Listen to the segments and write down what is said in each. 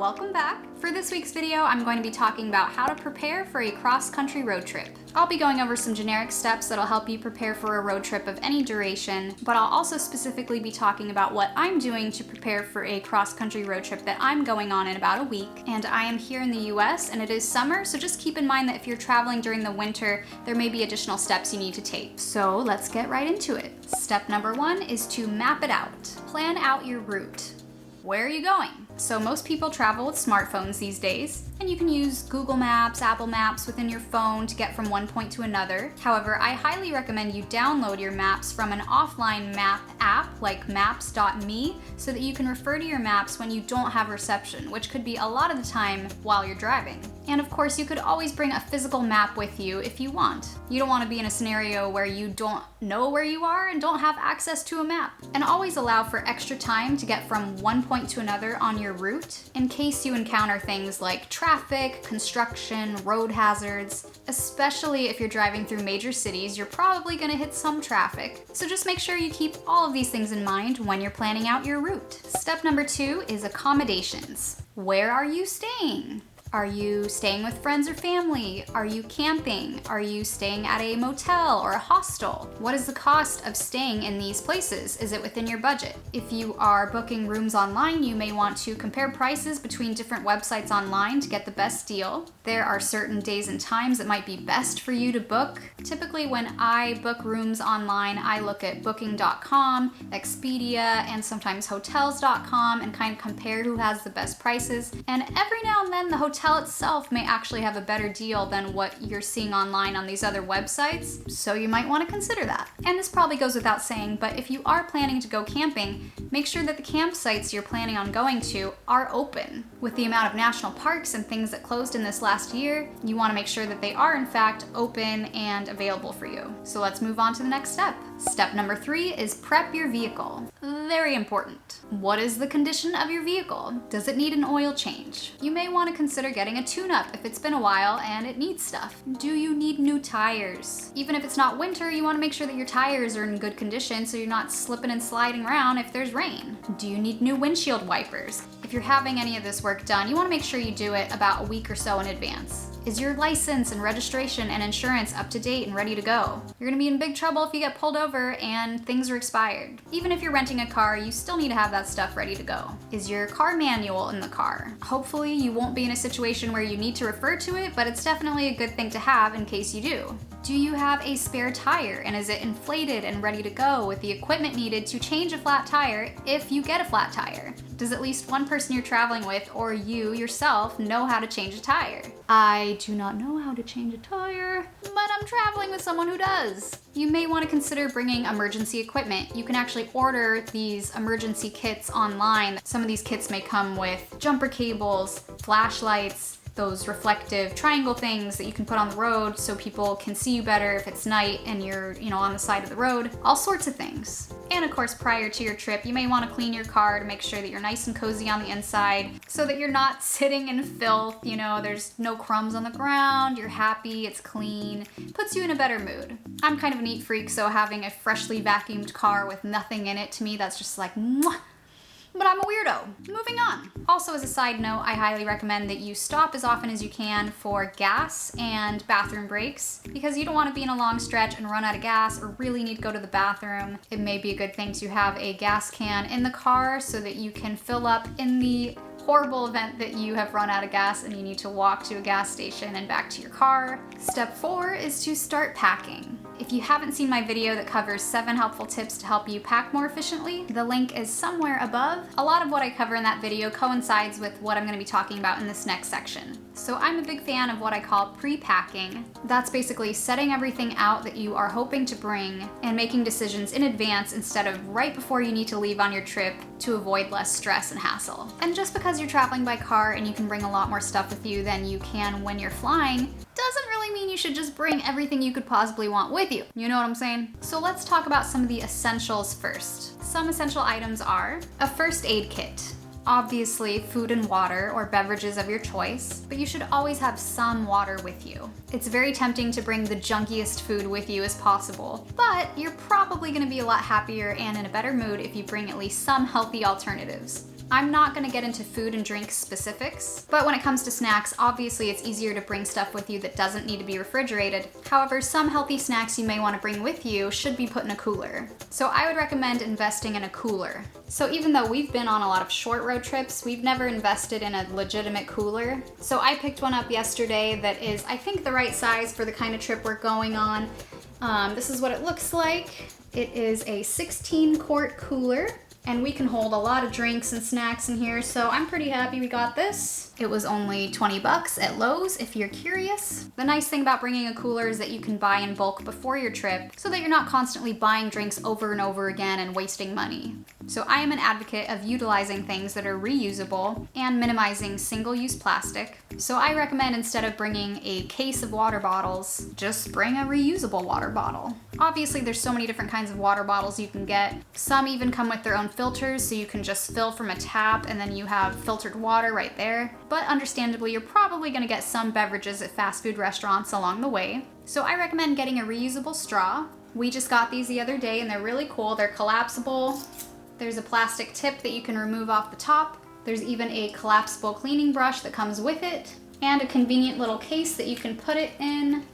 welcome back. For this week's video, I'm going to be talking about how to prepare for a cross-country road trip. I'll be going over some generic steps that'll help you prepare for a road trip of any duration, but I'll also specifically be talking about what I'm doing to prepare for a cross-country road trip that I'm going on in about a week. And I am here in the US and it is summer, so just keep in mind that if you're traveling during the winter, there may be additional steps you need to take. So let's get right into it. Step number 1 is to map it out. Plan out your route. Where are you going? So most people travel with smartphones these days, and you can use Google Maps, Apple Maps within your phone to get from one point to another. However, I highly recommend you download your maps from an offline map app like maps.me so that you can refer to your maps when you don't have reception, which could be a lot of the time while you're driving. And of course, you could always bring a physical map with you if you want. You don't want to be in a scenario where you don't know where you are and don't have access to a map. And always allow for extra time to get from one point to another on your route in case you encounter things like traffic, construction, road hazards. Especially if you're driving through major cities, you're probably going to hit some traffic. So just make sure you keep all of these things in mind when you're planning out your route. Step number 2 is accommodations. Where are you staying? Are you staying with friends or family? Are you camping? Are you staying at a motel or a hostel? What is the cost of staying in these places? Is it within your budget? If you are booking rooms online, you may want to compare prices between different websites online to get the best deal. There are certain days and times that might be best for you to book. Typically when I book rooms online, I look at booking.com, Expedia, and sometimes hotels.com and kind of compare who has the best prices. And every now and then the hotel itself may actually have a better deal than what you're seeing online on these other websites, so you might want to consider that. And this probably goes without saying, but if you are planning to go camping, make sure that the campsites you're planning on going to are open. With the amount of national parks and things that closed in this last year, you want to make sure that they are in fact open and available for you. So let's move on to the next step. Step number 3 is prep your vehicle. Very important. What is the condition of your vehicle? Does it need an oil change? You may want to consider getting a tune-up if it's been a while and it needs stuff. Do you need new tires? Even if it's not winter, you want to make sure that your tires are in good condition so you're not slipping and sliding around if there's rain. Do you need new windshield wipers? If you're having any of this work done, you want to make sure you do it about a week or so in advance. Is your license and registration and insurance up to date and ready to go? You're gonna be in big trouble if you get pulled over and things are expired. Even if you're renting a car, you still need to have that stuff ready to go. Is your car manual in the car? Hopefully you won't be in a situation where you need to refer to it, but it's definitely a good thing to have in case you do. Do you have a spare tire and is it inflated and ready to go with the equipment needed to change a flat tire if you get a flat tire? Does at least one person you're traveling with or you yourself know how to change a tire? I do not know how to change a tire, but I'm traveling with someone who does. You may want to consider bringing emergency equipment. You can actually order these emergency kits online. Some of these kits may come with jumper cables, flashlights, those reflective triangle things that you can put on the road so people can see you better if it's night and you're, on the side of the road, all sorts of things. And of course, prior to your trip, you may want to clean your car to make sure that you're nice and cozy on the inside so that you're not sitting in filth, there's no crumbs on the ground, you're happy, it's clean, puts you in a better mood. I'm kind of a neat freak, so having a freshly vacuumed car with nothing in it, to me, that's just like, mwah. But I'm a weirdo. Moving on. Also, as a side note, I highly recommend that you stop as often as you can for gas and bathroom breaks because you don't want to be in a long stretch and run out of gas or really need to go to the bathroom. It may be a good thing to have a gas can in the car so that you can fill up in the horrible event that you have run out of gas and you need to walk to a gas station and back to your car. Step 4 is to start packing. If you haven't seen my video that covers 7 helpful tips to help you pack more efficiently, the link is somewhere above. A lot of what I cover in that video coincides with what I'm going to be talking about in this next section. So I'm a big fan of what I call pre-packing. That's basically setting everything out that you are hoping to bring and making decisions in advance instead of right before you need to leave on your trip to avoid less stress and hassle. And just because you're traveling by car and you can bring a lot more stuff with you than you can when you're flying, doesn't really mean you should just bring everything you could possibly want with you. You know what I'm saying? So let's talk about some of the essentials first. Some essential items are a first aid kit. Obviously, food and water or beverages of your choice, but you should always have some water with you. It's very tempting to bring the junkiest food with you as possible, but you're probably going to be a lot happier and in a better mood if you bring at least some healthy alternatives. I'm not gonna get into food and drink specifics, but when it comes to snacks, obviously it's easier to bring stuff with you that doesn't need to be refrigerated. However, some healthy snacks you may wanna bring with you should be put in a cooler. So I would recommend investing in a cooler. So even though we've been on a lot of short road trips, we've never invested in a legitimate cooler. So I picked one up yesterday that is, I think, the right size for the kind of trip we're going on. This is what it looks like. It is a 16-quart cooler, and we can hold a lot of drinks and snacks in here, so I'm pretty happy we got this. It was only 20 bucks at Lowe's if you're curious. The nice thing about bringing a cooler is that you can buy in bulk before your trip so that you're not constantly buying drinks over and over again and wasting money. So I am an advocate of utilizing things that are reusable and minimizing single-use plastic. So I recommend, instead of bringing a case of water bottles, just bring a reusable water bottle. Obviously, there's so many different kinds of water bottles you can get. Some even come with their own filters, so you can just fill from a tap and then you have filtered water right there. But understandably, you're probably gonna get some beverages at fast food restaurants along the way. So I recommend getting a reusable straw. We just got these the other day and they're really cool. They're collapsible. There's a plastic tip that you can remove off the top. There's even a collapsible cleaning brush that comes with it, and a convenient little case that you can put it in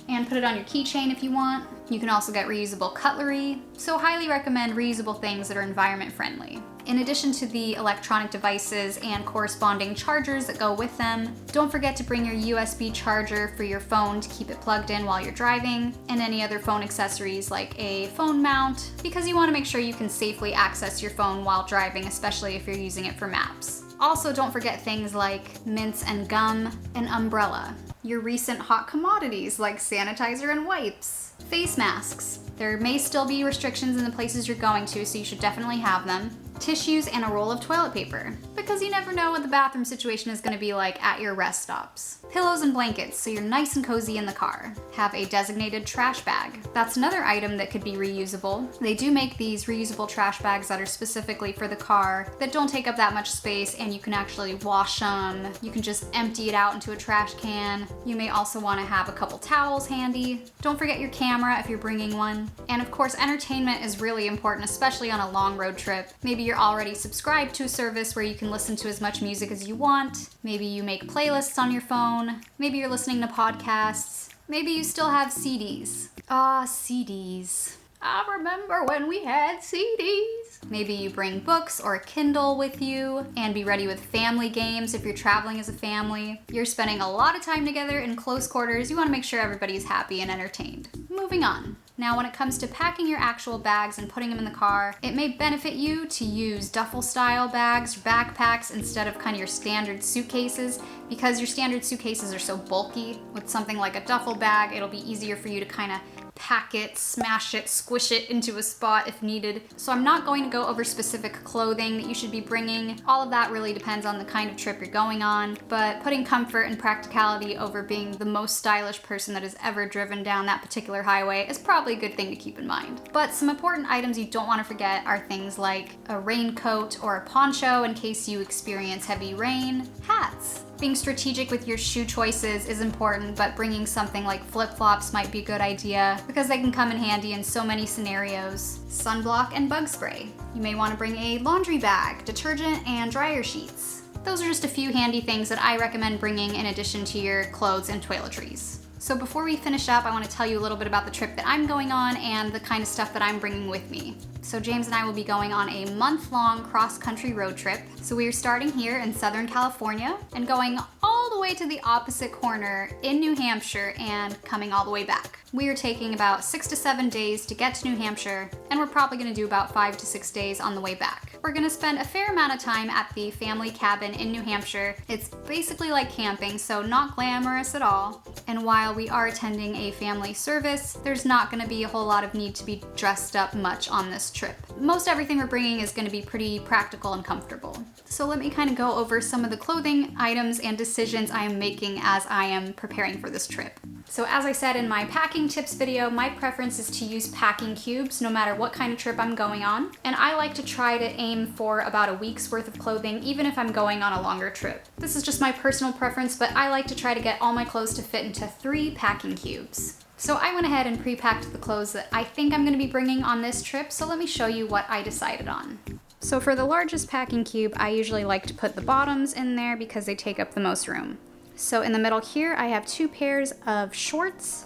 and put it on your keychain if you want. You can also get reusable cutlery, so highly recommend reusable things that are environment friendly. In addition to the electronic devices and corresponding chargers that go with them, don't forget to bring your USB charger for your phone to keep it plugged in while you're driving, and any other phone accessories like a phone mount, because you want to make sure you can safely access your phone while driving, especially if you're using it for maps. Also, don't forget things like mints and gum, an umbrella, your recent hot commodities like sanitizer and wipes, face masks. There may still be restrictions in the places you're going to, so you should definitely have them. Tissues and a roll of toilet paper, because you never know what the bathroom situation is going to be like at your rest stops. Pillows and blankets, so you're nice and cozy in the car. Have a designated trash bag. That's another item that could be reusable. They do make these reusable trash bags that are specifically for the car that don't take up that much space, and you can actually wash them. You can just empty it out into a trash can. You may also want to have a couple towels handy. Don't forget your camera if you're bringing one. And of course, entertainment is really important, especially on a long road trip. Maybe you're already subscribed to a service where you can listen to as much music as you want. Maybe you make playlists on your phone. Maybe you're listening to podcasts. Maybe you still have CDs. CDs. I remember when we had CDs. Maybe you bring books or a Kindle with you, and be ready with family games if you're traveling as a family. You're spending a lot of time together in close quarters. You want to make sure everybody's happy and entertained. Moving on. Now, when it comes to packing your actual bags and putting them in the car, it may benefit you to use duffel-style bags or backpacks instead of kind of your standard suitcases, because your standard suitcases are so bulky. With something like a duffel bag, it'll be easier for you to kind of pack it, smash it, squish it into a spot if needed. So I'm not going to go over specific clothing that you should be bringing. All of that really depends on the kind of trip you're going on, but putting comfort and practicality over being the most stylish person that has ever driven down that particular highway is probably a good thing to keep in mind. But some important items you don't want to forget are things like a raincoat or a poncho in case you experience heavy rain, hats. Being strategic with your shoe choices is important, but bringing something like flip-flops might be a good idea because they can come in handy in so many scenarios. Sunblock and bug spray. You may want to bring a laundry bag, detergent, and dryer sheets. Those are just a few handy things that I recommend bringing in addition to your clothes and toiletries. So before we finish up, I want to tell you a little bit about the trip that I'm going on and the kind of stuff that I'm bringing with me. So James and I will be going on a month-long cross-country road trip. So we are starting here in Southern California and going all the way to the opposite corner in New Hampshire and coming all the way back. We are taking about 6 to 7 days to get to New Hampshire, and we're probably going to do about 5 to 6 days on the way back. We're going to spend a fair amount of time at the family cabin in New Hampshire. It's basically like camping, so not glamorous at all. And while we are attending a family service, there's not going to be a whole lot of need to be dressed up much on this trip. Most everything we're bringing is going to be pretty practical and comfortable. So let me kind of go over some of the clothing items and decisions I am making as I am preparing for this trip. So as I said in my packing tips video, my preference is to use packing cubes no matter what kind of trip I'm going on. And I like to try to aim for about a week's worth of clothing, even if I'm going on a longer trip. This is just my personal preference, but I like to try to get all my clothes to fit into 3 packing cubes. So I went ahead and pre-packed the clothes that I think I'm going to be bringing on this trip, so let me show you what I decided on. So for the largest packing cube, I usually like to put the bottoms in there because they take up the most room. So in the middle here, I have 2 pairs of shorts.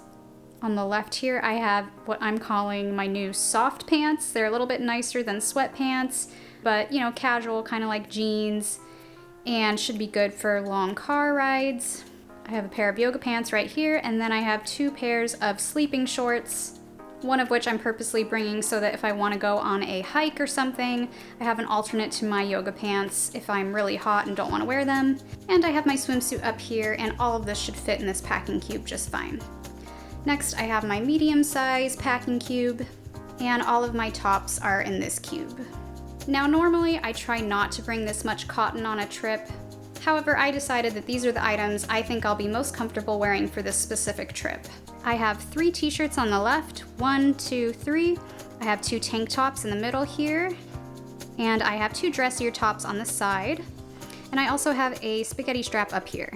On the left here, I have what I'm calling my new soft pants. They're a little bit nicer than sweatpants, but you know, casual, kind of like jeans, and should be good for long car rides. I have a pair of yoga pants right here, and then I have 2 pairs of sleeping shorts, one of which I'm purposely bringing so that if I want to go on a hike or something, I have an alternate to my yoga pants if I'm really hot and don't want to wear them. And I have my swimsuit up here, and all of this should fit in this packing cube just fine. Next, I have my medium size packing cube, and all of my tops are in this cube. Now normally I try not to bring this much cotton on a trip. However, I decided that these are the items I think I'll be most comfortable wearing for this specific trip. I have 3 t-shirts on the left, 1, 2, 3. I have 2 tank tops in the middle here, and I have 2 dressier tops on the side. And I also have a spaghetti strap up here.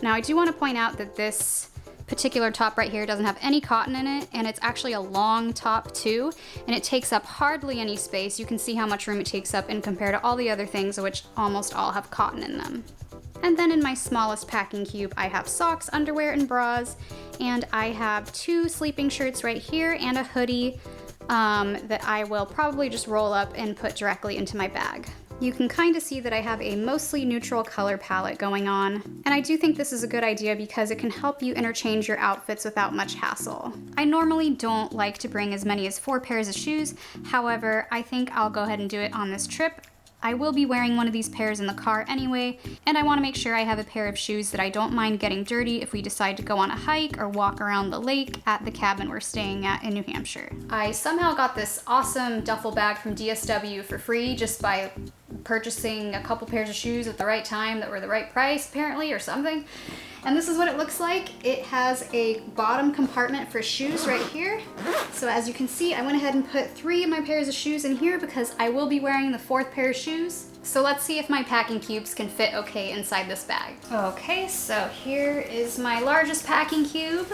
Now I do want to point out that this particular top right here doesn't have any cotton in it, and it's actually a long top too, and it takes up hardly any space. You can see how much room it takes up in compared to all the other things, which almost all have cotton in them. And then in my smallest packing cube, I have socks, underwear, and bras, and I have 2 sleeping shirts right here and a hoodie that I will probably just roll up and put directly into my bag. You can kind of see that I have a mostly neutral color palette going on, and I do think this is a good idea because it can help you interchange your outfits without much hassle. I normally don't like to bring as many as 4 pairs of shoes, however, I think I'll go ahead and do it on this trip. I will be wearing one of these pairs in the car anyway, and I want to make sure I have a pair of shoes that I don't mind getting dirty if we decide to go on a hike or walk around the lake at the cabin we're staying at in New Hampshire. I somehow got this awesome duffel bag from DSW for free just by purchasing a couple pairs of shoes at the right time that were the right price apparently or something. And this is what it looks like. It has a bottom compartment for shoes right here. So as you can see, I went ahead and put 3 of my pairs of shoes in here because I will be wearing the 4th pair of shoes. So let's see if my packing cubes can fit okay inside this bag. Okay, so here is my largest packing cube.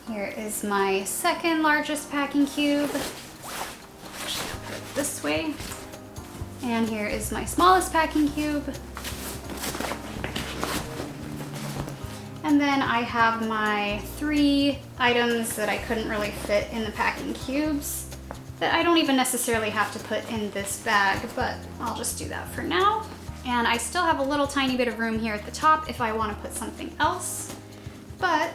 Here is my 2nd largest packing cube. Actually, I'll put it this way. And here is my smallest packing cube. And then I have my 3 items that I couldn't really fit in the packing cubes that I don't even necessarily have to put in this bag, but I'll just do that for now. And I still have a little tiny bit of room here at the top if I want to put something else, but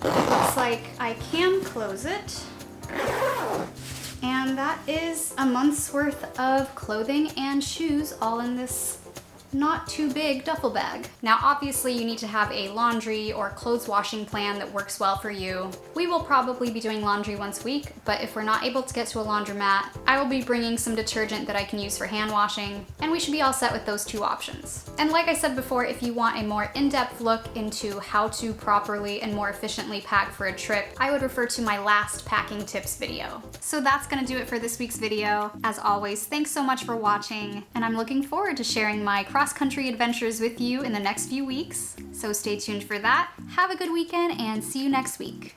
looks like I can close it. And that is a month's worth of clothing and shoes all in this not too big duffel bag. Now obviously you need to have a laundry or clothes washing plan that works well for you. We will probably be doing laundry once a week, but if we're not able to get to a laundromat, I will be bringing some detergent that I can use for hand washing, and we should be all set with those 2 options. And like I said before, if you want a more in-depth look into how to properly and more efficiently pack for a trip, I would refer to my last packing tips video. So that's gonna do it for this week's video. As always, thanks so much for watching, and I'm looking forward to sharing my cross-country adventures with you in the next few weeks. So stay tuned for that. Have a good weekend and see you next week.